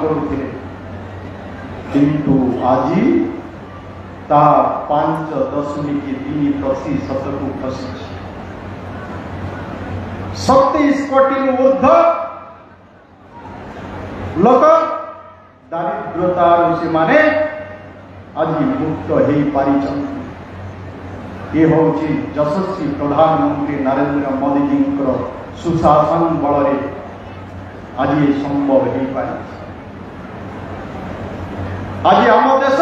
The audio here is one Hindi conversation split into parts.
କରୁଥିଲେ କିନ୍ତୁ ଆଜି ତାହା 5.3% ଖସିଛି। 37 କୋଟିରୁ ଊର୍ଦ୍ଧ୍ୱ ଲୋକ ଦାରିଦ୍ର୍ୟତାରୁ ସେମାନେ ଆଜି ମୁକ୍ତ ହୋଇପାରିଛନ୍ତି। ये होची यशस्वी प्रधानमंत्री नरेंद्र मोदी जी सुशासन बल आज ये संभव हो पाए। आज आम देश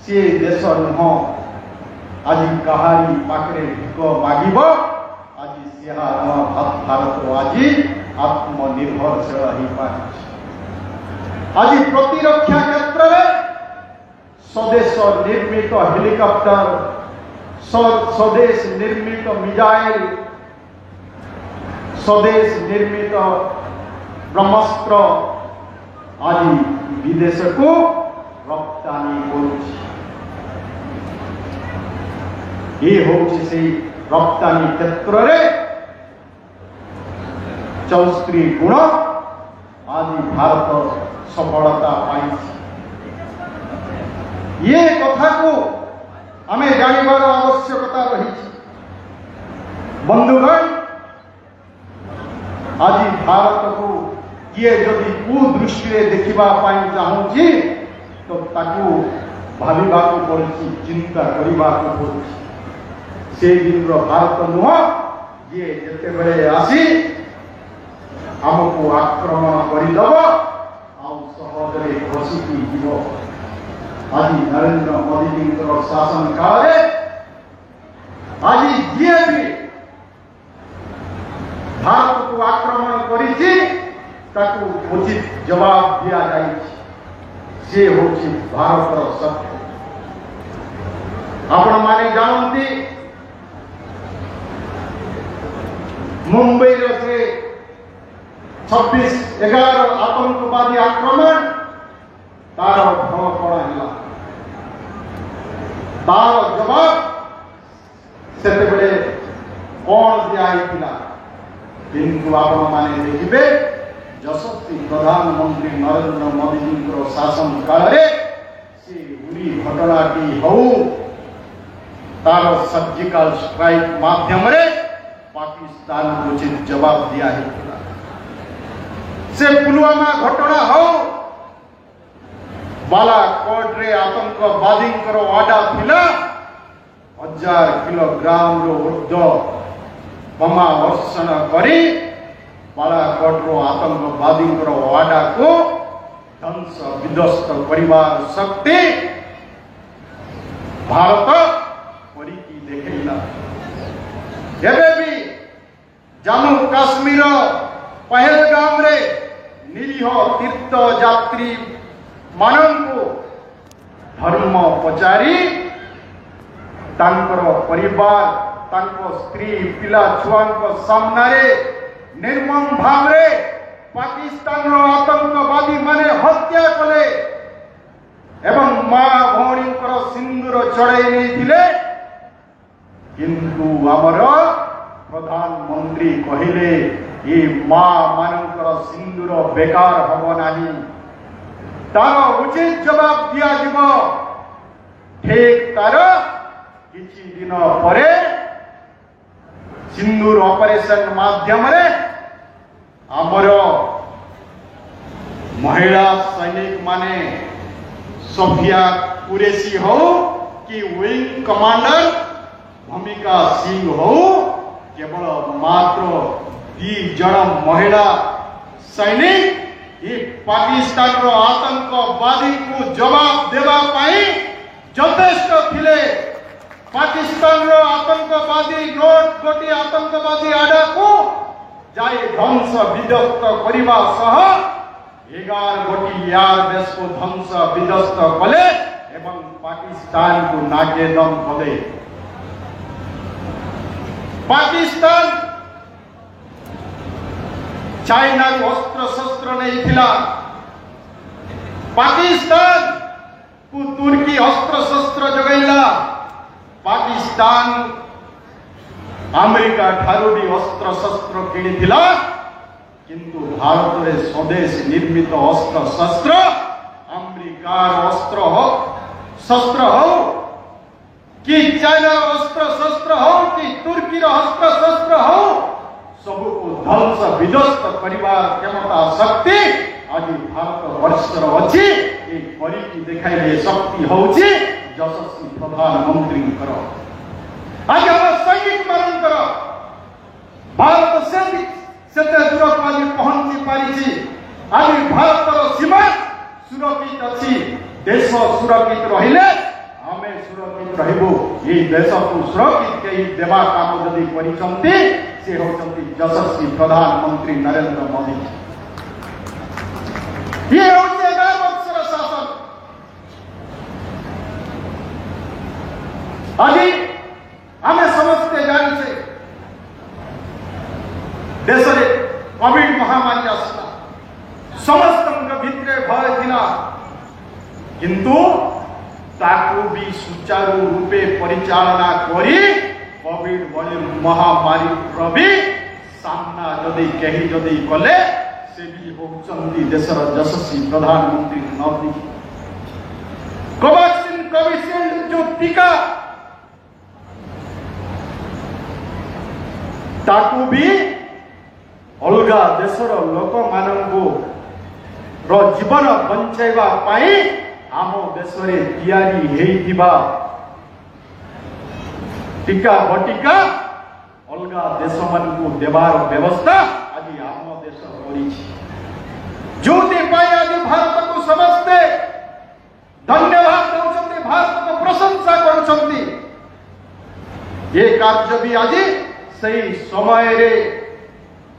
सी देश नुह आज कहारी पाखे भिक मागिब आज सी भारत आज आत्मनिर्भरशील हो पाए। आज प्रतिरक्षा क्षेत्र में स्वदेश निर्मित हेलिकॉप्टर स्वदेश निर्मित मिसाइल स्वदेश निर्मित ब्रह्मास्त्र आज विदेश को रप्तानी से रप्तानी क्षेत्र में 64 गुण आज भारत सफलता पाई। ये कथा को आमे जानिबार आवश्यकता रही। बंधुगण आज भारत को किए जदि कुदृष्टि देखा चाहूँगी तो ताकू भाविबा पड़ी, चिंता करने पड़ी। से दिन भारत नुह ये जिते आसी आमको आक्रमण करदब सहजरे खसिकी जीव। आज नरेंद्र मोदी जी शासन काल आज जी भी भारत को आक्रमण करिछि ताकू उचित जवाब दिया जाए। से होछि भारत सत्य। आपण माने जानती मुंबई से 26/11 आतंकवादी आक्रमण तार भ्रम कण है तार जवाब से कौन दिया। किंतु आपण माने देखिबे यशस्वी प्रधानमंत्री नरेंद्र मोदी जी शासन काल रे से उरी घटनाटी हो तार सर्जिकल स्ट्राइक माध्यम रे पाकिस्तान को उचित जवाब दिया है। से पुलवामा घटना हो बालाकोट रे आतंकवादी आडा थिला 1000 किलोग्राम रो ऊर्ध्व बोमा वर्षण करी बालाकोट रो आतंकवादी आडा को ध्वंस विध्वस्त परिवार शक्ति भारत करिकी देखैला। एबे भी जम्मू काश्मीर पहलगाम रे निरीह तीर्थ यात्री मानव धर्म पचारी तांकर परिवार तांको स्त्री पिला छुआं सामने निर्मम भाव रे पाकिस्तान आतंकवादी माने हत्या कले एवं मां भौणी सिंदूर चढ़ाई नहीं। किंतु आमर प्रधानमंत्री कहले ये मां मानकर सिंदूर बेकार हब नहीं, तार उचित जवाब दिया जीव। ठीक तार किछि दिन परे सिंदूर ऑपरेशन माध्यम रे आमर महिला सैनिक माने सोफिया कुरेशी हो कि विंग कमांडर भूमिका सिंह हो केवल मात्र 2 जन महिला सैनिक ये पाकिस्तान रो आतंकवादी को जवाब देवा पाई यथेष्ट थिले। पाकिस्तान रो आतंकवादी गोटी आतंकवादी आडा को जाए ध्वंस विध्वस्त करने सह 11 गोटी यार देश को ध्वंस विध्वस्त कले एवं पाकिस्तान को नाकेदम कले। पाकिस्तान चाइना को अस्त्र शस्त्र नहीं थिला, पाकिस्तान को तुर्की अस्त्र शस्त्र जगैला, पाकिस्तान अमेरिका ठारू भी अस्त्र शस्त्र किणी थिला। किंतु भारत में स्वदेश निर्मित अस्त्र शस्त्र अमेरिकार अस्त्र हो शस्त्र हो कि चाइना अस्त्र शस्त्र हो कि तुर्की अस्त्र शस्त्र हो सबको ध्वंस विध्वस्त परिवार क्षमता शक्ति आज भारत वर्षर अच्छी देखाइले शक्ति हूँ यशस्वी प्रधानमंत्री आज हम सैनिक मानकर भारत से दूर आज पहुंची पारी आज भारत सीमा सुरक्षित अच्छी देश सुरक्षित रहिले आमे सुरक्षित रहबो ये देश को सुरक्षित कई देवा काम जदि करिसंती से होचंती यशस्वी प्रधानमंत्री नरेंद्र मोदी ये होचे 11 वर्षर शासन आज आमे समस्ते जानी से देश रे कोविड महामारी आसला समस्त भितरे भय थिला किंतु ताकू भी सुचारू रूपे परिचालना करी कोविड भली महामारी भी सामना जदि कहीं जदि कले से भी होचंती देशर यशस्वी प्रधानमंत्री मोदी कोवैक्सीन कोविशील्ड जो टीका ताकू भी अलगा देशर लोक मानू रो जीवन बंचाइबा पाई आम देश में तैयारी हेइथिबा टीका बटिका अलगा देश मान को देवार व्यवस्था आज आम देश करिछि जोति पाई आज भारत को समझते धन्यवाद दउछन्ते भारत को प्रशंसा करुछन्ते ये कार्य भी आज सही समय रे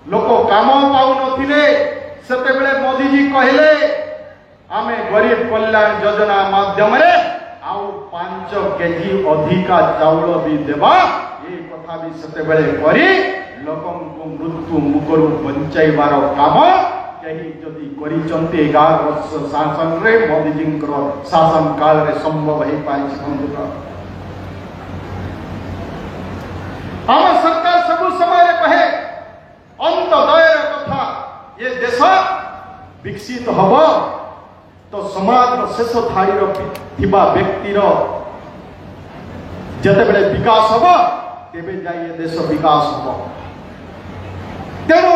लोक काम पाउ नथिले सेते बेले मोदी जी कहले आमे गरीब कल्याण योजना माध्यम रे आउ 5 केजी अधिका चाउल भी देवा ये कथा भी सेते बेले करी लोकन को मृत्यु मुखरु बंचाइबार काम कहीं जदि करिचंते 11 वर्ष शासन रे मोदी जी शासन काल रे संभव है पाइछ बंधुरा आम सरकार सब समय रे कहे अंतदय कथा ये देश विकसित हब तो समाज शेष थाड़ी थिबा व्यक्तिर जतेबेले विकास हब तेबे जाई देश विकास हब तेणु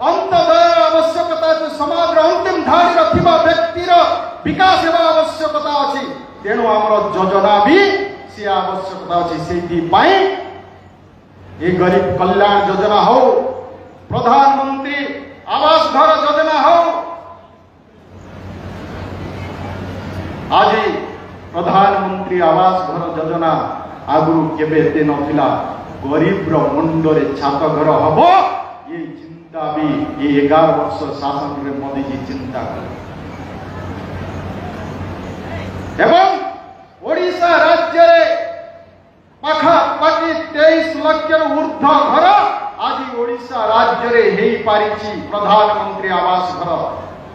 अंतदय आवश्यकता जो समाज अंतिम धाड़ी थिबा व्यक्तिर विकास हेबा आवश्यकता अछि तेणु हमर योजना भी से आवश्यकता अछि सेति पाई ये गरीब कल्याण योजना हो प्रधानमंत्री आवास घर योजना हो आज प्रधानमंत्री आवास घर योजना आगु केबे ते नथिला गरीब रो मुंडरे छात घर हबो ये चिंता भी ये 11 वर्ष शासन रे मोदी जी चिंता कर एवं ओडिशा राज्य रे पाखा पाटी 23 लाख ऊर्ध्व घर आज ओडिशा राज्य रे हेई पारिछि प्रधानमंत्री आवास घर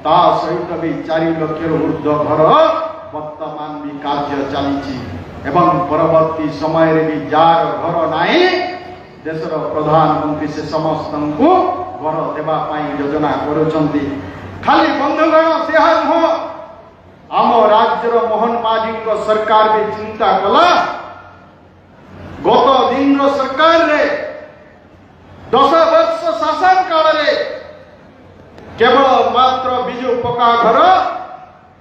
ता सहित भी 4 लाख ऊर्ध्व घर वर्तमान भी कार्य चली एवं परवर्ती समय रे भी जार घर नाही देशर प्रधानमंत्री से समस्त को घर देवा पाई योजना करुछंती खाली बंधुगण से हो आम राज्यर मोहन माझी को सरकार भी चिंता कला गत दिन सरकार रे 10 वर्ष शासन काल रे केवल मात्र बिजु पक्का घर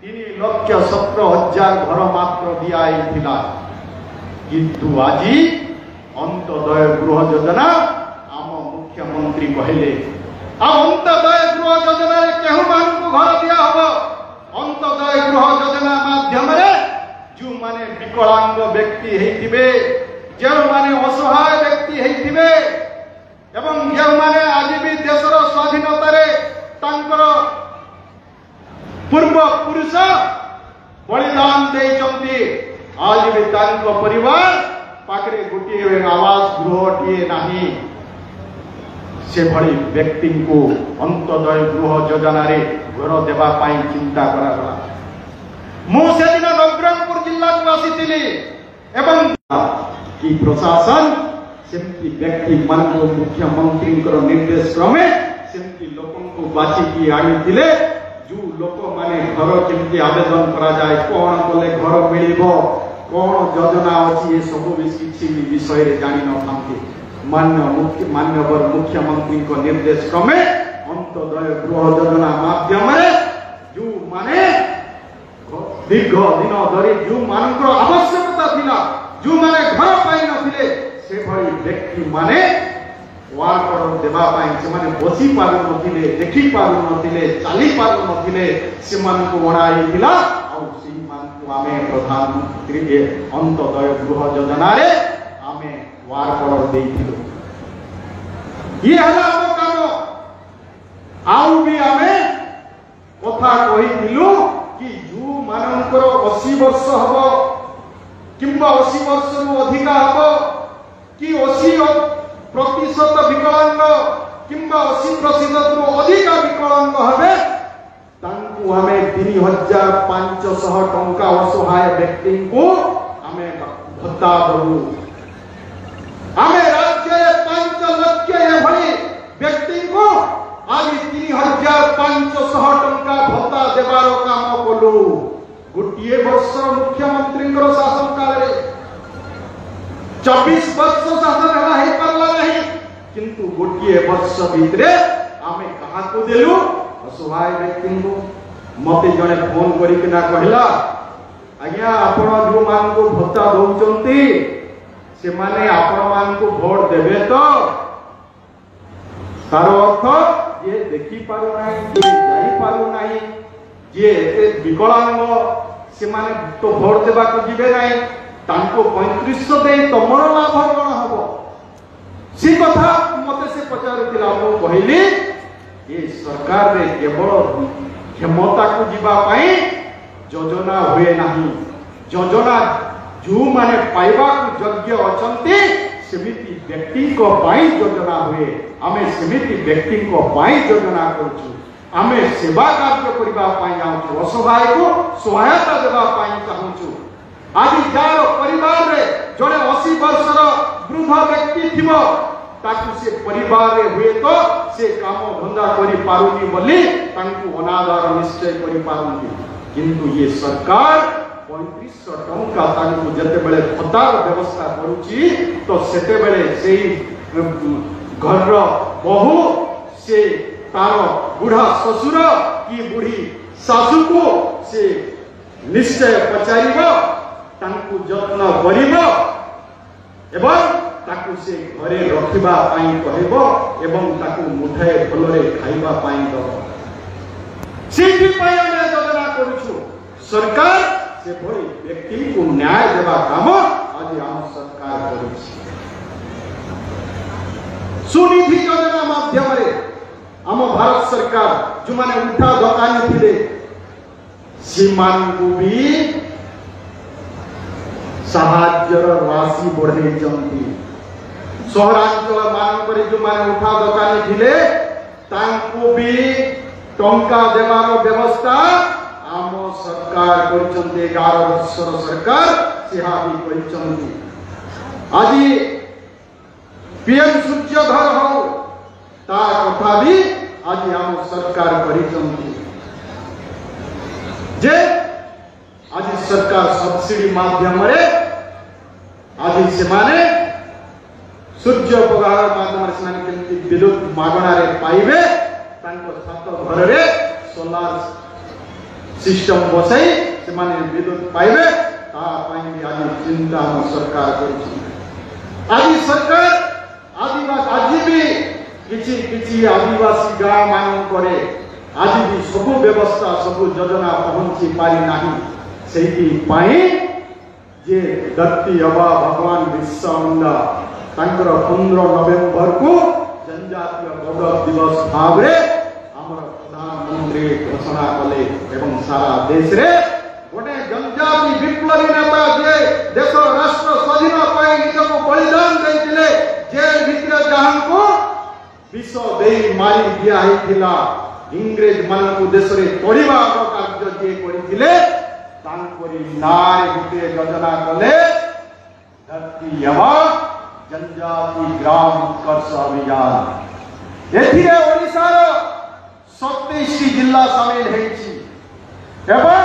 3,17,000 घर मात्र दिया किंतु आज अंतदय गृह योजना आम मुख्यमंत्री कहले अंतदय गृह योजना केहू मान को घर दिया हो अंतदय गृह योजना माध्यम रे जो माने विकलांग व्यक्ति हेतिबे जो माने असहाय व्यक्ति हेतिबे एवं जो माने आज भी देशर स्वाधीनता रे तांकर पूर्व पुरुष बलिदान देइचंती आज भी तांको परिवार पाखरे गोटे आवास गृहटीए नाही से भली व्यक्ति को अंतदय गृह योजना रे घर देवा पाई चिंता करा मु से दिन नवरंगपुर जिला को आसीथिली एवं कि प्रशासन सेमती व्यक्ति मान मुख्यमंत्री निर्देश क्रमे सेमती लोक को बाछिकी आनी जो लोक माने घर केमती आवेदन करा जाए कौन कले घर मिल कौन योजना अच्छी ये सब किसी विषय जानी न मान्यवर मुख्यमंत्री निर्देश क्रमे अंत्योदय गृह योजना माध्यम जो माने दीर्घ दिन धरी जो मान आवश्यकता थिला जो माने घर पाई नथिले से भली व्यक्ति माने वार्ड देवा से माने बसी पारु नथिले देखि पारु नथिले चाली पारु नथिले से मान को बनाई थिला और से मान को आमे प्रधानमंत्री के अंत्योदय गृह योजना रे आमे वार्ड देइथिलु ये हला हम काम आउ भी आमे कथा कहिथिलु कि जो मानकर 80 वर्ष हबो किंबा 80 वर्ष रु अधिक हबो कि 80% विकलांग किंबा 80% रु अधिक विकलांग हबे तांकु हमें 3500 टंका असहाय व्यक्ति को हमें भत्ता दबु हमें राज्य 5 लाख एभली व्यक्ति को आज 3500 टंका भत्ता देवार काम कलु गोटे वर्ष मुख्यमंत्री शासन काल 24 वर्ष शासन है पारला नहीं किंतु गोटे वर्ष भितरे आमे कहा को देलु असहाय व्यक्ति को मते जने फोन करिकना कहला आज्ञा आपण जो मान को भत्ता दउचंती से माने आपण मान को वोट देबे तो तार अर्थ जे देखि पारु नाही जे जाई पारु नाही जे विकलांग से माने तो वोट देबा को जिबे नाही तांको 3500 दे तमर लाभ कोन हबो सी कथा मते से पचारुतिला मो कहली ये सरकार रे केवल क्षमता को जीवा पाई योजना हुए नहीं योजना जो माने पाइबा को योग्य अछंती सेमिति व्यक्ति को पाई योजना हुए आमे सेमिति व्यक्ति को पाई योजना करछु आमे सेवा कार्य करिबा पाई जाउछु असहाय को सहायता देबा पाई चाहूछु आज जार परिवार रे जड़े 80 वर्षर वृद्ध व्यक्ति थिबो ताकु से परिवार रे हुए तो से काम धंधा करि पारुनी बोली तांकु अनादर निश्चय करि पारुनी किंतु ये सरकार 3500 टंका तांकु जते बेले भत्तार व्यवस्था करूची तो सेते बेले सेही घर बहु से तार बुढ़ा ससुर की बुढ़ी सासू को से निश्चय पचारिबो तांकु जत्न करिबो एवं ताकु से घरे रखिबा पाई कहबो एवं ताकु मुठाए फलरे खाइबा पाई दबो सेठी पाई हम योजना करूछु सरकार से भली व्यक्ति को न्याय देबा काम आज हम सरकार करूछि सुनिधि योजना माध्यम रे हम भारत सरकार जो माने उठा दुकानी थिले सीमान को भी साहाଯ୍ୟର राशि बढ़े जंती सहरांचल मानक जो माने उठा दुकानी थिले तांको भी टंका देवार व्यवस्था आम सरकार करचंते 11 वर्षर सरकार सेहा भी करचंती आज पीएम सूर्यधर हो ता कथा भी आज आम सरकार करचंती जे आज सरकार सब्सिडी माध्यम रे आज से माने सूर्य उपग्रह माध्यम रे माने केमती विद्युत मागणा रे पाइबे तांको छात घर रे सोलार सिस्टम बसाई से माने विद्युत पाइबे ता पाई भी आज चिंता हम सरकार करछि आज सरकार आदिवासी आज भी किछि आदिवासी गांव मान करे आज भी सब व्यवस्था सब योजना पहुंची पारी नाही सेही पाई जे दत्ती अबा भगवान बिरसा मुंडा तांकर 15 नवेम्बर को जनजातीय गौरव दिवस भाव रे हमर प्रधानमंत्री घोषणा कले एवं सारा देश रे गोटे जनजाति विप्लवी नेता जे देश राष्ट्र स्वाधीन पाई निजको बलिदान दैतिले जेल भितर जहां को विष देई मारी दिया हेतिला इंग्रेज मान को देश रे तोड़िबा कार्य जे करितिले तांकरी नारे गुटे योजना कले धरती यवा जनजाति ग्राम उत्कर्ष अभियान एथिरे ओडिसा 27 जिला सामिल है एवं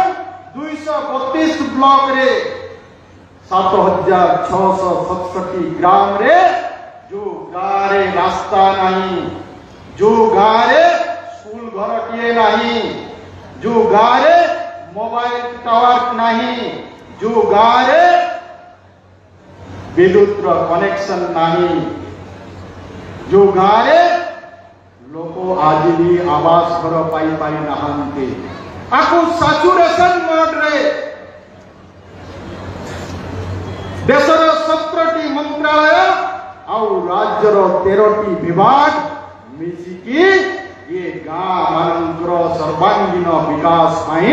232 ब्लॉक रे 7667 ग्राम रे जो गाँव रे रास्ता नहीं, जो गाँव रे स्कूल घर टीए नहीं, जो गाँव रे मोबाइल टावर नहीं, जो गाँव रे विद्युत कनेक्शन नहीं, जो गाँव रे लोक आज भी आवास घर पाई पाई नहांते आकु सैचुरेशन मोड रे देशर 17टी मंत्रालय आउ राज्यर 13टी विभाग मिसिकी ये गाँ मानकर सर्वांगीन विकास पाई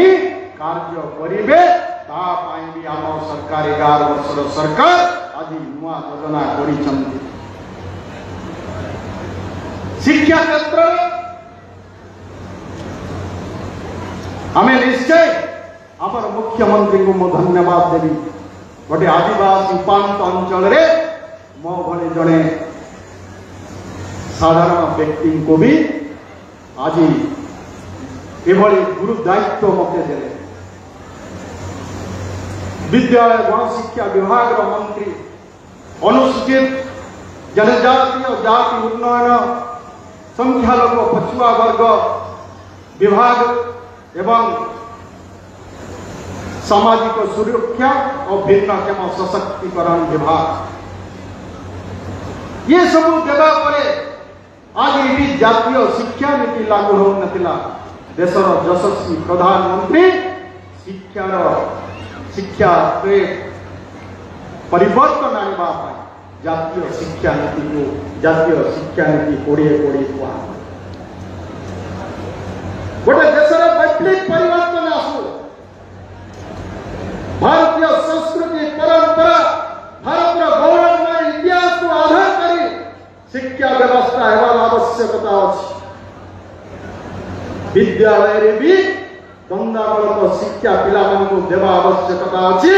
कार्य करिवे। ता पाई भी आम सरकार 11 वर्षर सरकार आज नुआ योजना करिसंती। शिक्षा क्षेत्र आमे निश्चय आमर मुख्यमंत्री को मु धन्यवाद देवी। गोटे आदिवासी उपांत अंचल रे मो भली जड़े साधारण व्यक्ति को भी आज एभली गुरु दायित्व मते देले। विद्यालय गणशिक्षा विभाग मंत्री अनुसूचित जनजाति और जाति उन्नयन संख्यालघु पछुआ वर्ग विभाग एवं सामाजिक सुरक्षा और भिन्नक्षम सशक्तिकरण विभाग ये सब देवा परे आज भी जातीय शिक्षा नीति लागू हो नथिला। देशर यशस्वी प्रधानमंत्री शिक्षा परिवर्तन आने जातीय शिक्षा नीति को जातीय शिक्षा नीति कोड़े कुआ गोटे देशर वैप्लविक परिवर्तन आसू। भारतीय संस्कृति परंपरा भारत गौरवमय इतिहास को आधार करी शिक्षा व्यवस्था हेबार आवश्यकता अच्छी। विद्यालय रे भी द्वंद्वामूलक शिक्षा पिला को देवा आवश्यकता अच्छी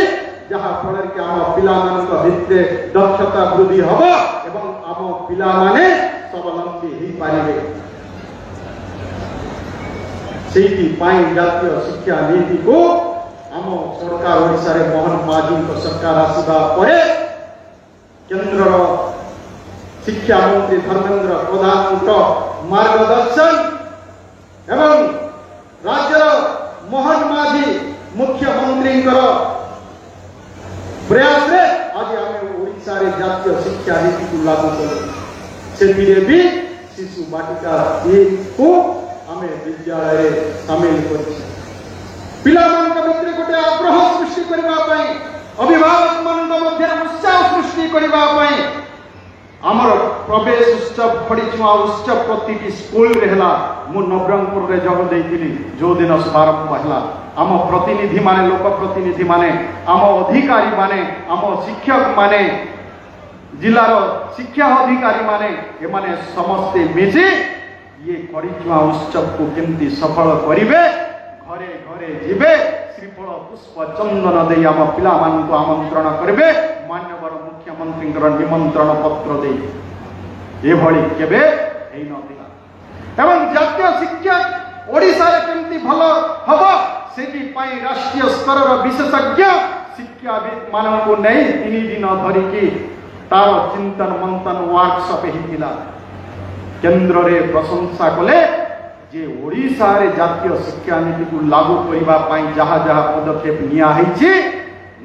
जहाँ फल कि आम पिला भित्ते दक्षता वृद्धि हम एवं आम पिला माने स्वावलंबी हो पारे। जातीय शिक्षा नीति को आम सरकार ओडिशा रे मोहन माझी सरकार आसवा परे केंद्र शिक्षा मंत्री धर्मेंद्र प्रधान मार्गदर्शन एवं राज्य मोहन माझी मुख्यमंत्री प्रयास रे आज आम ओडिशा रे जातीय शिक्षा नीति को लागू कर भी शिशु बाटिका को आम विद्यालय सामिल कर पिला भितर गोटे आग्रह सृष्टि करने अभिभावक मान मध्य उत्साह सृष्टि करने आमर प्रवेश उत्सव फड़ीचुआ उत्सव प्रति स्कूल रे हला मु नवरंगपुर रे जग देइतिली जो दिन शुभारंभ हला। आम प्रतिनिधि माने लोक प्रतिनिधि माने आम अधिकारी माने आम शिक्षक माने जिलार शिक्षा अधिकारी माने एमाने समस्ते मिसी ये फड़ीचुआ उत्सव को केमती सफल करिवे घरे घरे जीवे श्रीफल पुष्प चंदन दे आम पिला मान को आमंत्रण करेंगे मान्यवर मुख्यमंत्री निमंत्रण पत्र दे ये भली केबे हेई नथिला। एवं जातीय शिक्षा ओडिशा रे केमती भल हबो सेति पई राष्ट्रीय स्तर रो विशेषज्ञ शिक्षाविद मान को नहीं 3 दिन धरिकी तार चिंतन मंथन वर्कशॉप हेतिला। केंद्र रे प्रशंसा कले जे ओडिशा रे जातीय शिक्षा नीति को लागू करिबा पई जहा जहा पदक्षेप निया हैछि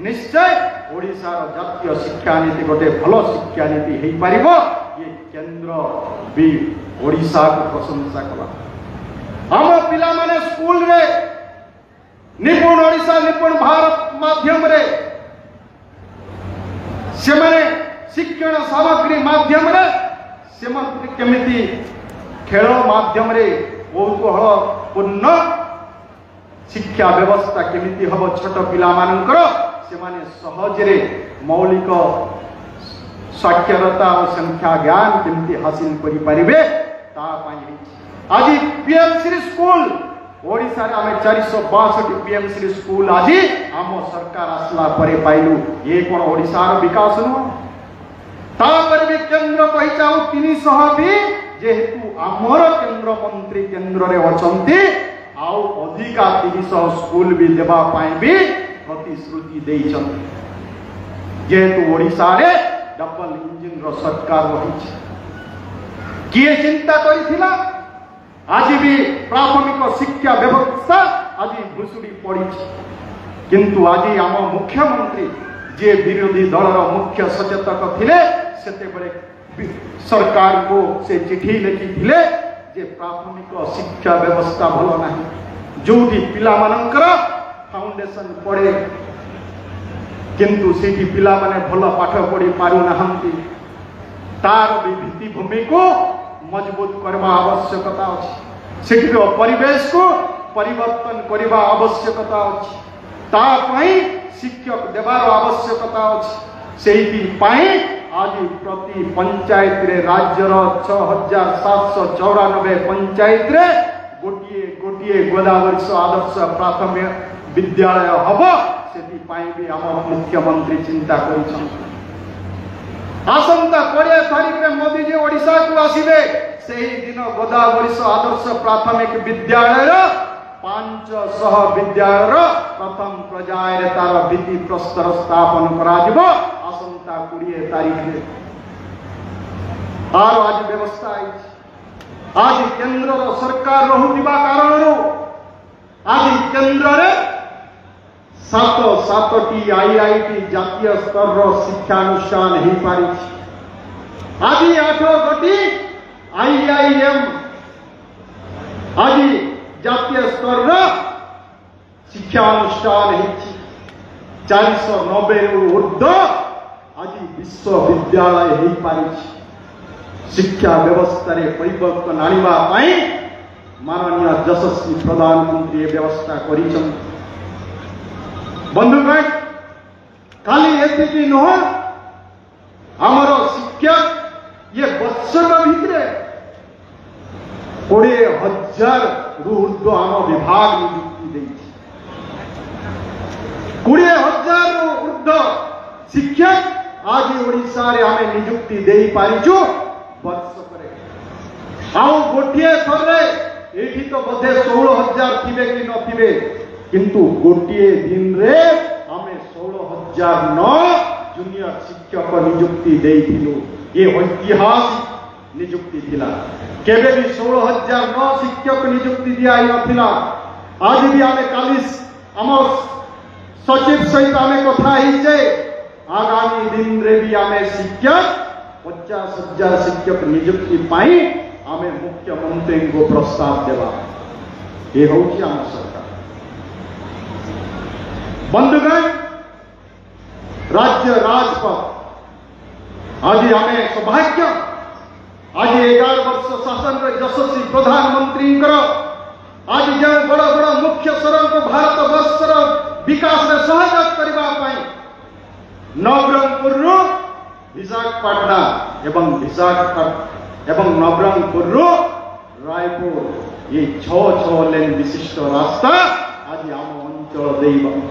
निश्चय ओडिशा रो जातीय शिक्षा नीति गोटे भलो शिक्षा नीति हेई पारिबो। ये केंद्र भी ओडिशा को प्रशंसा कला। आम पिला माने स्कूल रे निपुण ओडिशा निपुण भारत माध्यम रे से माने शिक्षण सामग्री माध्यम रे से केमिति खेल माध्यम रे कौतूहल पूर्ण शिक्षा व्यवस्था केमिति हम छोट पिला मानकर से माने सहजरे मौलिक साक्षरता और संख्या ज्ञान केमिति हासिल करि परिबे ता पाई आज पीएमसी स्कूल ओडिशा रे आमे 462 पीएमसी स्कूल आज आम सरकार आसला परे पाइलु। ये कोन ओडिशा रो विकास नु ता पर भी केंद्र कहि जाऊ 300 भी जेहेतु आमर केंद्र मंत्री केंद्र रे अछंती आउ अधिका 300 स्कूल भी देबा पाई भी प्रतिश्रुति देइछंती जेतु ओडिसा रे डबल इंजिन रो सरकार रही किए चिंता करिथिला आज भी प्राथमिक शिक्षा व्यवस्था आज भुसुड़ी पड़ी किंतु आज आम मुख्यमंत्री जे विरोधी दलर मुख्य सचेतक थिले सेते बड़े सरकार को से चिठी लिखी थिले जे प्राथमिक शिक्षा व्यवस्था भल नाही जोठी पिला मानकर फाउंडेशन पड़े किंतु सेठी पिला माने भल पाठ पढ़ी पारु नाहंती तार भी भित्तिभूमि को मजबूत करवा आवश्यकता अछि सेठी परिवेश को परिवर्तन करवा आवश्यकता अछि ता पई शिक्षक देवार आवश्यकता अछि सेही पई आज प्रति पंचायत रे राज्यर 6794 पंचायत रे गोटिए गोटिए गोदावरी आदर्श प्राथमिक विद्यालय हबो सेही पई भी हम मुख्यमंत्री चिंता करिछन आसंता 20 तारीख रे मोदी जी ओडिसा को आसीबे सेही दिन गोदावरी आदर्श प्राथमिक विद्यालय 500 विद्यालय प्रथम पर्याय रे तार भित्ति प्रस्तर स्थापन करा दिबो आसंता 20 तारीख रे आर आज व्यवस्था आज केंद्र रो सरकार रहुतिबा कारणरो आज केंद्र रे 7 आईआईटी जातीय स्तर रो शिक्षानुष्ठान ही पारी आज 8 गोटी आईआईएम आज जातीय स्तर रो शिक्षानुष्ठान ही 490 ऊर्ध्व आज विश्वविद्यालय ही पारी शिक्षा व्यवस्था रे परिवर्तन आनिबा पाई माननीय यशस्वी प्रधानमंत्री व्यवस्था करिछन बंधुगण खाली एतिकी नुह आमर शिक्षक ये वर्षक भितरे 20,000 रु ऊर्ध्व आम विभाग नियुक्ति देइछि 20,000 रु ऊर्ध्व शिक्षक आज ओडिसा रे आमे नियुक्ति देई पारिछु वर्षक आउ गोटिए थरे एठी तो बोधे 16,000 थिबे कि नथिबे किंतु गोटिए दिन रे आमे 16,009 जूनियर शिक्षक नियुक्ति देइथिलु ये ऐतिहासिक नियुक्ति थिला केबे भी 16,009 शिक्षक नियुक्ति दिया नथिला आज भी आमे कालिस हमर सचिव सहित आमे कथा हिचे आगामी दिन रे भी आमे शिक्षक 50,000 शिक्षक नियुक्ति पाई आमे मुख्यमंत्री को प्रस्ताव देवा ये होची आम सरकार बंधुगण राज्य राजपथ आज आमे सौभाग्य आज 11 वर्ष शासन रे यशस्वी प्रधानमंत्री आज जो बड़ बड़ मुख्य सड़क भारत वर्ष विकास रे सहयोग करबा पाई नवरंगपुर विशाखापट्टना एवं नवरंगपुर रायपुर ये 6 लेन विशिष्ट रास्ता आज आम अंचल दे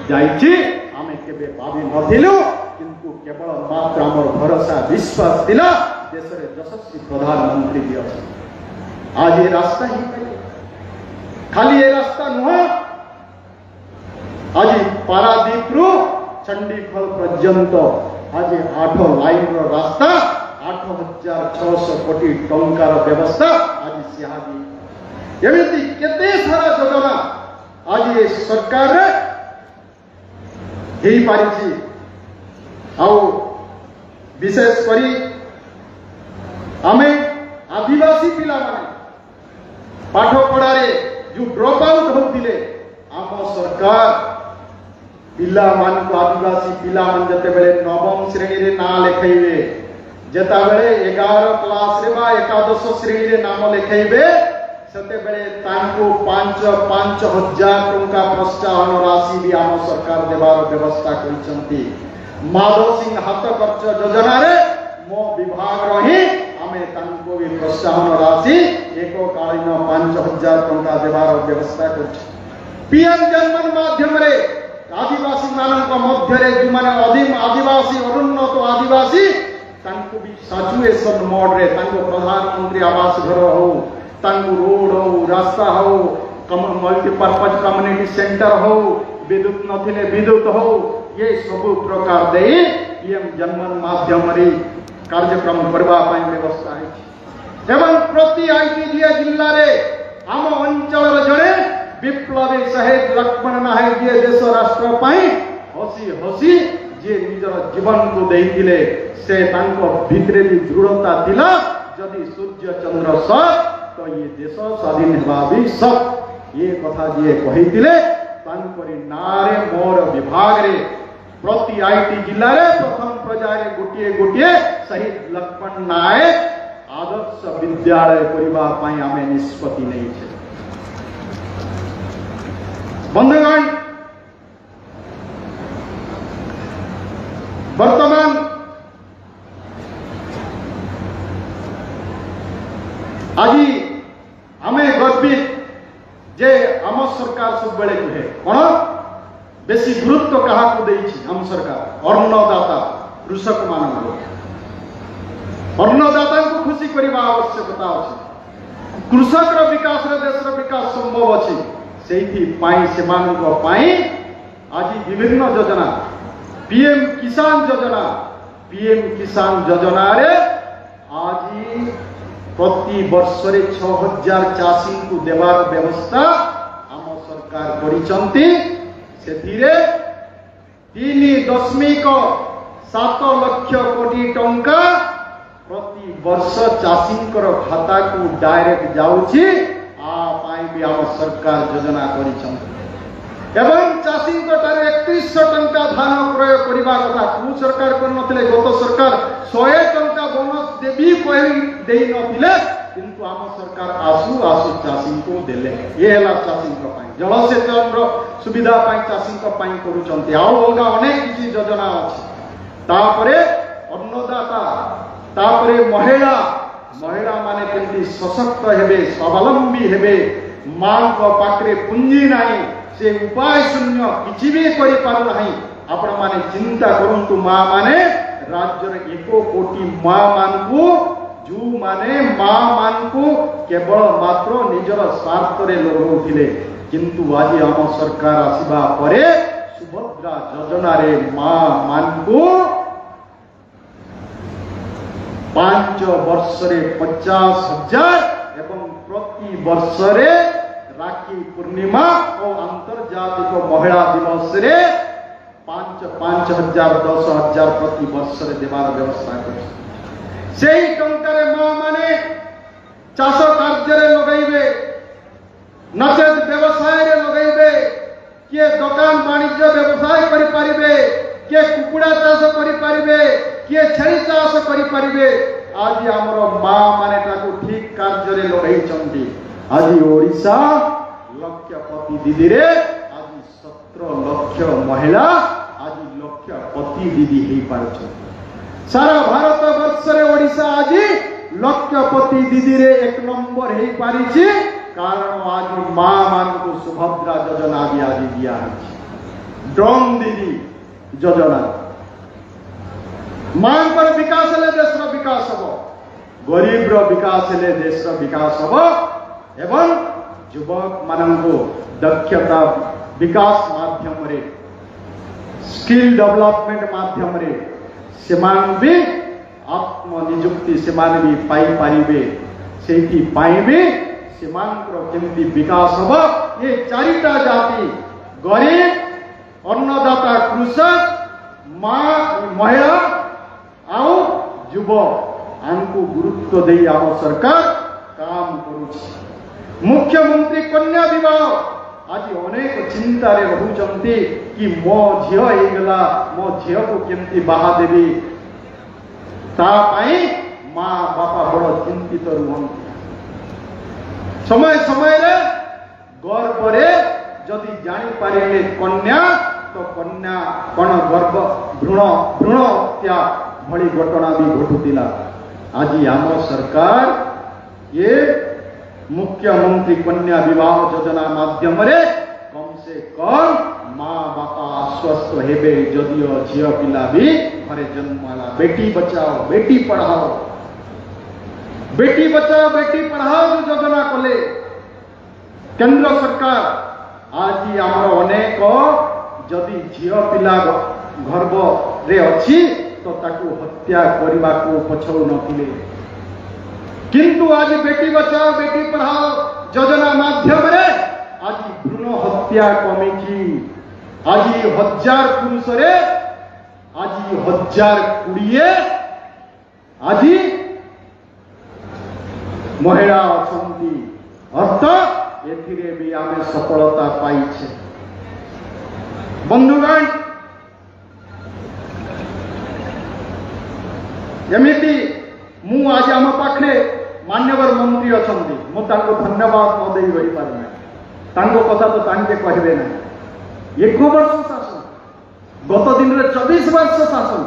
जाइछि आमे केबे भाबी नथिलु किंतु केवल मात्र हमर भरोसा विश्वास दिला देश रे यशस्वी प्रधानमंत्री जी अछि आज ये रास्ता ही खाली ये रास्ता नुह आज पारादीप रु चंडीखोल पर्यंत आज 8 लाइन रो रास्ता 8,600 कोटी टंकार व्यवस्था आज सिहादी एमिति केते सारा योजना आज ये सरकार रे हेई पारिछि आउ विशेष करी आमे आदिवासी पिला माने पाठ पढ़ा रे जो ड्रॉप आउट होतिले आम सरकार पिला मान को आदिवासी पिला मान जते बेले नवम श्रेणी रे ना लेखैबे जेता बेले 11 क्लास रे बा एकादश श्रेणी रे नाम लेखैबे सते बेले तांको 5,000 टंका प्रोत्साहन राशि भी आम सरकार देवार व्यवस्था करिसंती माधव सिंह हाथ खर्च योजना रे मो विभाग रही आमे तांको भी प्रोत्साहन राशि एककालीन 5,000 टंका देवार व्यवस्था करछि पीएम जन्मन माध्यम रे आदिवासी मानक मध्य रे जो माने अधिम आदिवासी अनुन्नत आदिवासी तांको भी सचुएशन मोड रे तांको प्रधानमंत्री आवास घर हो रोड हो रास्ता हो मल्टीपर्पज कम्युनिटी सेंटर हो विद्युत नथिले विद्युत हो ये सब प्रकार दे पीएम जनमन माध्यम कार्यक्रम करने व्यवस्था है। प्रति आईटीजीए जिले में आम अंचल जड़े विप्लवी शहीद लक्ष्मण नायक जी देश राष्ट्र हसी हसी जी निजर जीवन को देइथिले से भितरे भी दृढ़ता थिला जदि सूर्य चंद्र सत तो ये देश स्वाधीन होगा भी सत ये कथा जी कही नारे मोर विभाग रे प्रति आईटी जिले में प्रथम प्रजा गोटे गोटे शहीद लक्ष्मण नायक आदर्श विद्यालय करने आम निष्पत्ति नहीं छे। बंधुगण वर्तमान आज आम गर्वित जे आम सरकार सब बेले कहे कौन बेसी गुरुत्व क्या आम सरकार अन्नदाता कृषक मान अन्नदाता को खुशी करने आवश्यकता अच्छे कृषक विकास देश विकास संभव अच्छी से आज विभिन्न योजना पीएम किसान योजना रे आज प्रति वर्ष 6000 चाषी को देवार व्यवस्था आम सरकार करिसंती सेथिरे 3.7 लाख कोटी टंका प्रति वर्ष चाषी खाता को डायरेक्ट जाउची भी आम सरकार योजना करिसंती एवं चाषी 3100 टंका धान क्रय करने कथा कौ सरकार कर गत सरकार 100 टंका बोनस देवी कही नथिले किंतु आम सरकार आसु आसु चाषी को देले ये है चाषी जलसेचन सुविधा चाषी करुचंती अलग अनेक किसी योजना अच्छे अन्नदाता तापरे महिला महिला माने केमती सशक्त हेबे स्वावलंबी हेबे मां को पाखरे पुंजी नाही से उपाय शून्य किसी भी करि पारु नाही आपण माने चिंता करंतु मां माने राज्य रे 1 कोटी मां मानकु जो माने मां मानकु केवल मात्र निजर स्वार्थ रे लगौथिले किंतु आज आम सरकार आसीबा परे सुभद्रा योजना रे मां मानकु 5 वर्ष रे 50,000 एवं प्रति वर्ष रे राखी पूर्णिमा और अंतर्जातिक महिला दिवस रे 5,000 10,000 प्रति वर्ष रे देवार व्यवस्था कर टंकार मां माने चाष कार्य रे लगैबे नचेत व्यवसाय रे लगैबे किए दुकान वाणिज्य व्यवसाय करि पारिबे किए कुकुड़ा चाष करि पारिबे किए छेली चाष करि पारिबे आज हमर मां माने ताको ठीक कार्य रे लगैचंती आज ओडिशा लक्षपति दीदी रे आज 17 लाख महिला आज लक्षपति दीदी हे पारछ सारा भारत वर्ष रे ओडिशा आज लक्षपति दीदी रे 1 नंबर हे पारिछि कारण आज मां मान को सुभद्रा योजना भी आज दिया है ड्रोन दीदी योजना मां पर विकास हेले देश रो विकास हबो गरीब रो विकास हेले देश रो विकास हबो एवं युवक मानक दक्षता विकास माध्यम रे स्किल डेवलपमेंट माध्यम रे सेमान भी आत्मनिजुक्ति सेमान भी पाई पारिबे सेठी पाइबे सेमान केमती विकास हबो ये चारिटा जाति गरीब अन्नदाता कृषक मां महिला आउ युवक आमको गुरुत्व दे आम सरकार काम करुछि मुख्यमंत्री कन्या विवाह आज अनेक चिंता रे रहउचंती कि मो झियो हेगला मो झियो को केमती बाहा देबी ता पाई मां बापा बड़ चिंतित रुहंती समय समय रे गर्भ रे जदि जानि पारिले कन्या तो कन्या कण गर्भ भ्रूण हत्या भली घटना भी घटुतिला आज आम सरकार ये मुख्यमंत्री कन्या विवाह योजना माध्यम रे कम से कम मां बापा आश्वस्त हेबे जदियो झियो पिला भी घरे जन्मला बेटी बचाओ बेटी पढ़ाओ बेटी बचाओ बेटी पढ़ाओ जो योजना कले केंद्र सरकार आज आमर अनेक जदि झील पिला गर्भ रे अच्छी तो ताकू हत्या करने को पछाऊ नथिले किंतु आज बेटी बचाओ बेटी पढ़ाओ योजना माध्यम रे आज भ्रूण हत्या कमी आज 1000 पुरुष रे आज 1020 आज महिला अछंती अर्थ एथिरे भी आमे सफलता पाइछे। बंधुगण एमिति मु आज आम पाखे मान्यवर मंत्री अछंती मु तांको धन्यवाद न देई रही पार ना तांको कथा तो तांके कहबे ना 1 वर्ष शासन गत दिन रे 24 वर्ष शासन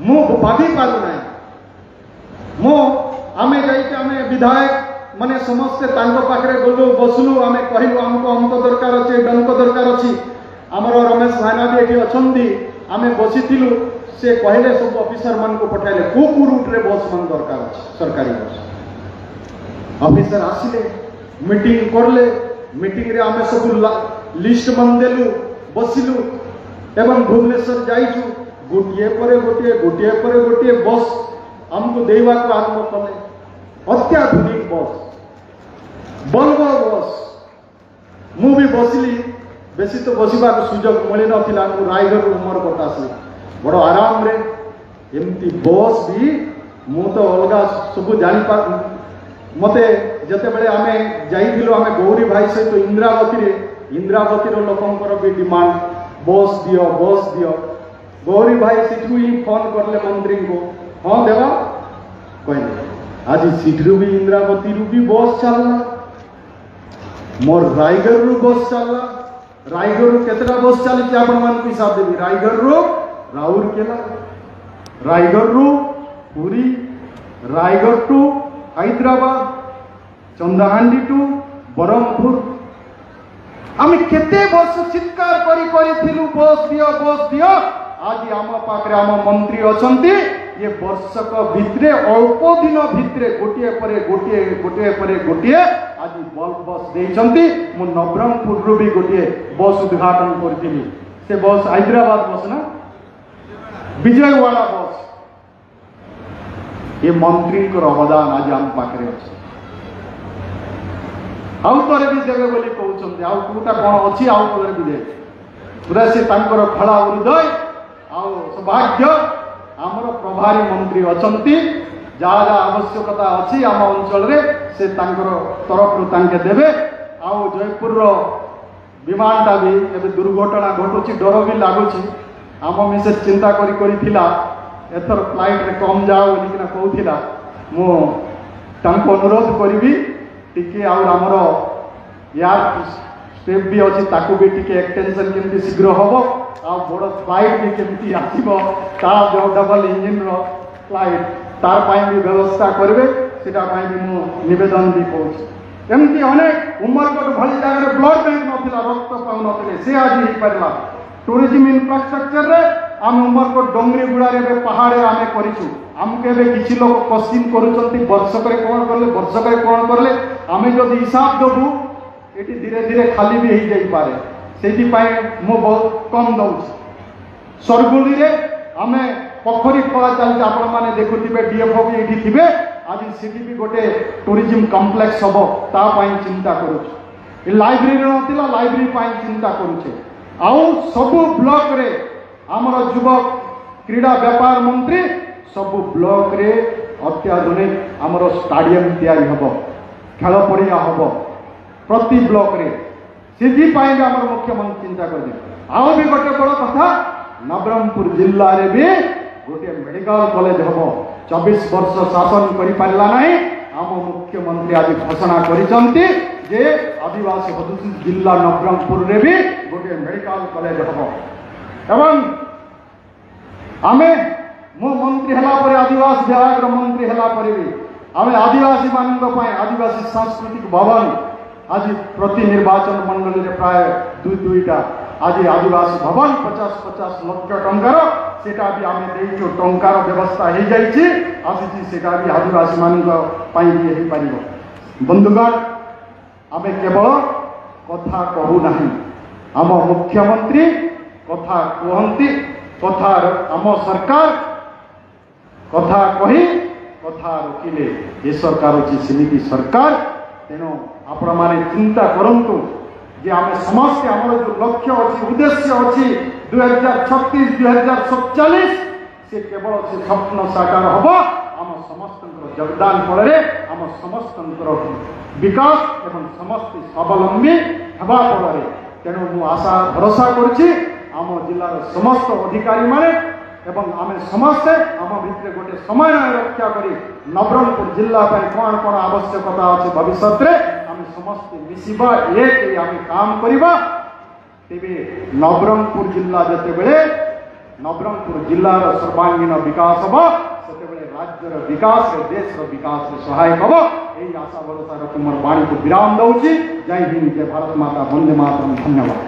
मु भाभी पारु ना मो आमे जाइके आमे विधायक माने समस्ते तांको पाखरे गलु बसलु आमे कहलु हमको हमको दरकार अछि डंको दरकार अछि हमर रमेश भाईना भी एठी अछंती आमे बसिथिलु से कहले सब ऑफिसर मान को पठाइले को रूट रे बस मान दरकार अछि सरकारी बस ऑफिसर आसिले मीटिंग करले मीटिंग रे आमे सब लिस्ट मान देलु बसिलु एवं भुवनेश्वर जाइछु गोटिए पर गोटिए बस हमको देवा को आरंभ कले अत्याधुनिक बस बल्ब बस मु भी बसिली बेसी तो बसवा सुजोग मिल ना रायगढ़ मोर कटा से बड़ आराम रे एमती बस भी मु तो अलग सब जानी मते जते बेले आमे जाइथिलो आमे गौरी भाई सहित इंद्रावती लोकंकर भी डिमांड बस दियो गौरी भाई सेठू ही फोन करले मंत्री को हाँ देवा कहले आज सीठरू भी इंद्रावती रू भी बस चलना मोर रायगढ़ रू बस चलना रायगढ़ रू केतरा बस चली आपण मान हिसाब देबी रायगढ़ रू राउरकेला रायगढ़ रू पुरी रायगढ़ टू हैदराबाद चंदाहांडी टू बरहमपुर आम केते वर्ष चित्कार करी करिथिलु बस दियो आज आम पाखरे आम मंत्री अछंती ये वर्षक भितरे अल्प दिन भितरे गोटे आज बल्ब बस देइछंती मु नवरंगपुर रु भी गोटे बस उद्घाटन करथिली से बस हैदराबाद बस ना विजयवाड़ा बस ये मंत्री को अवदान आज आम पाखरे अछि आउ तोरे भी देवे बोली कहउछंती आउ कोटा कोन अछि आउ तोरे भी दे पूरा से तांकर खड़ा हृदय आउ सौभाग्य आमर प्रभारी मंत्री अछंती जहाँ जहाँ आवश्यकता अच्छी आम अंचल रे से तांकर तरफ रु तांके देवे आउ जयपुर रो विमानटा भी एबे दुर्घटना घटुची डर भी लागुची आम मिसेस चिंता करिथिला एथर फ्लाइट रे कम जाओ बोलिकिना कहूथिला मु तांको अनुरोध करिबी टिके आउ आमर यार स्टेप भी अच्छी ताकू भी टिके एक्सटेंशन केमती शीघ्र हबो आ बड़ फ्लाइट भी केमती आसीबो ता जो डबल इंजिन रो फ्लाइट तार पाई भी व्यवस्था करबे सेटा पाई भी मु निवेदन भी कहूछि एमती अनेक उमरकोट भली जगह ब्लड बैंक नथिला रक्त पाउ नथिले से आज ही परला टूरिज्म इंफ्रास्ट्रक्चर रे आम उमरकोट डोंगरी गुड़ा रे पहाड़ आमे करिछु हमके बे किछि लोग क्वेश्चन करूचंती वर्षक रे कोन करले आमे जदी हिसाब दबु एटी धीरे धीरे खाली भी ही जाई पारे सेठी पाए मो बहुत कम दउछि सरगुली रे आमे पोखरी खोला चलछि आपण माने देखुथिबे डीएफओ भी एठी थिबे आज सेठी भी गोटे टूरिज्म कॉम्प्लेक्स हबो ता पाई चिंता करूछु ए लाइब्रेरी नथिला लाइब्रेरी पाई चिंता करूछे आउ सब ब्लॉक रे हमर युवक क्रीड़ा व्यापार मंत्री सब ब्लॉक रे अत्याधुनिक हमर स्टेडियम तैयारी हबो खेल पड़िया हबो प्रति ब्लॉक रे सिद्धि पाए हमर मुख्यमंत्री चिंता कर दे आउ भी गोटे बड़ कथा नवरंगपुर जिल्ला रे भी गोटे मेडिकल कॉलेज हबो 24 वर्ष शासन करि पारला नहीं आम मुख्यमंत्री आज घोषणा करिसंती जे आदिवासी अध्युषित जिला नवरंगपुर रे भी गोटे मेडिकल कॉलेज हबो एवं आमे मो मंत्री हला परे आदिवासी विभाग मंत्री हला परे भी आमे आदिवासी मानक पाए आदिवासी सांस्कृतिक भवन आज प्रति निर्वाचन मंडल रे प्राय दुईटा आज आदिवासी भवन 50-50 लक्ष टंकार सेटा भी आम देचु टंकार व्यवस्था हो जाइए आसी सेटा भी आदिवासी मान पार बंधुगण आम केवल कथा कहूना आम मुख्यमंत्री कथा कहती कथा आम सरकार कथा कही कथा रखिले ये सरकार अच्छी सेमिति सरकार तेणु आपण मैंने चिंता करंतु जे आम समस्ते आम जो लक्ष्य अच्छी उद्देश्य अच्छी 2036-2047 से केवल से स्वप्न साकार हम आम समस्त योगदान फल आम समस्त विकास एवं समस्त स्वावलंबी हवा फल तेणु मु आशा भरोसा करुच्ची आम जिलार समस्त अधिकारी माने एवं आम समस्ते आम भितर गोटे समन्वय रक्षा करी नवरंगपुर जिला कौन कौन आवश्यकता अच्छे भविष्य में आम समस्ते मिसिबा एक आम काम करवा तेरे नवरंगपुर जिला जिते बेले नवरंगपुर जिलार सर्वांगीन विकास हम से राज्यर विकास देश विकास सहायक हम यही आशा भरोसा रखी मोर वाणी को विराम दौची जय हिंद जय भारत माता वंदे मातरम धन्यवाद।